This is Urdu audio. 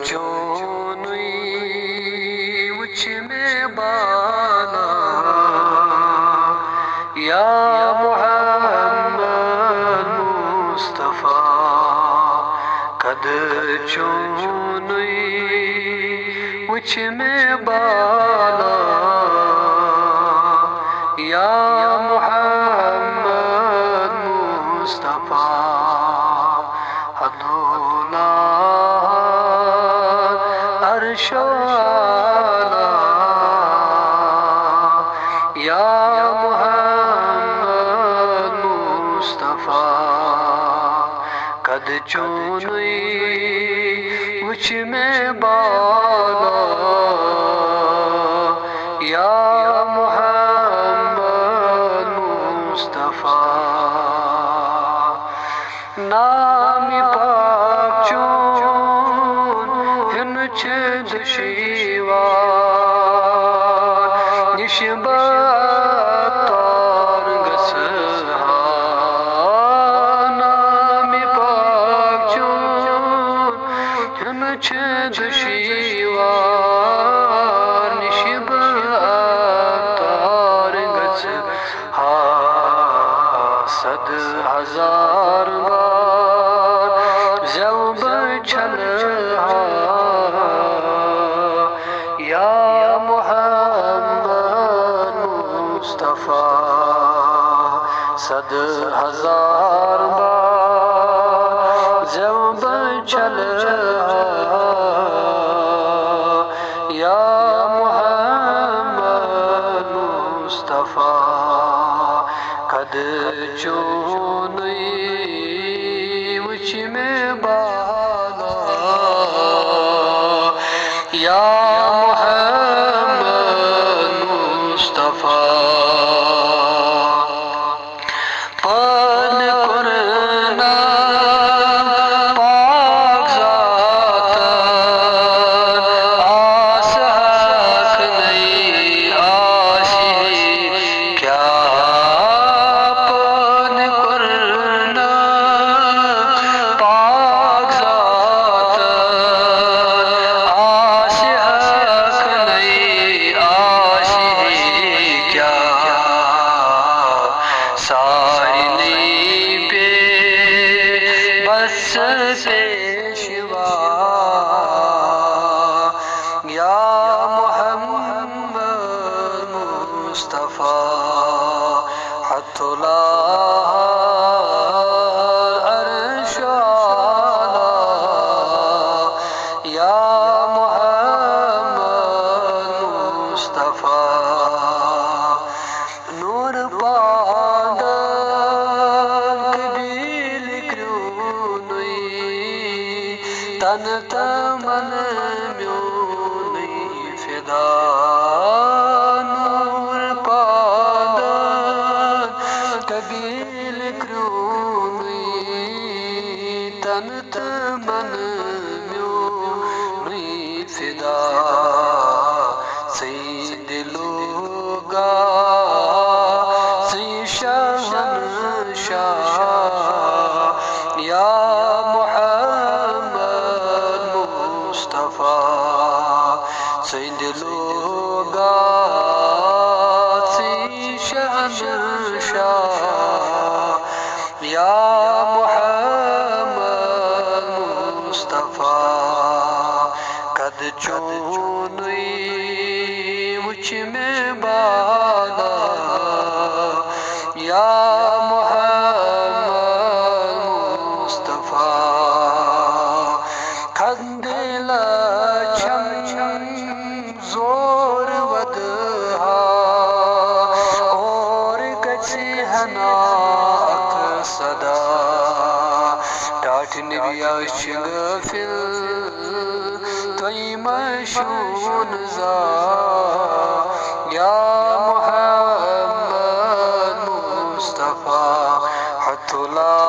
چونی وچ میں بالا یا محمد مصطفیٰ قد چونی وچ میں بالا یا محمد مصطفیٰ حدولا عرش والا یا محمد مصطفیٰ قد چونی وچ میں بالا یا محمد مصطفیٰ نام پاک چون ہن چند شیوار نشبتار گسہا نام پاک چون ہن چند شیوار نشبتار گسہا صد ہزار بار زوب چھلہا یا محمد مصطفیٰ صد ہزار بار زوب چھلہا یا محمد مصطفیٰ قد چونی وچ میں بالا یا محمد مصطفیٰ پن کرنا پاک ذات آس حق نہیں آشی کیا پن کرنا پاک ذات آس حق نہیں آشی کیا ساری نہیں پہ بس پیشوا یا محمد مصطفیٰ حتلا عرش والا یا محمد مصطفیٰ نور پادن قبیل کرونی تن تمن میونی فدا نور پادن قبیل کرونی تن تمن میونی فدا سید لوگا شہنشاہ یا محمد مصطفیٰ سید لوگا شہنشاہ یا محمد مصطفیٰ قد چونی وچ میں بالا یا محمد مصطفیٰ کھندل چھم چھم زور ودہا اور کچھ ہناک صدا ٹاٹ نبیا شغفل توی مشون زا یا محمد مصطفیٰ حتلا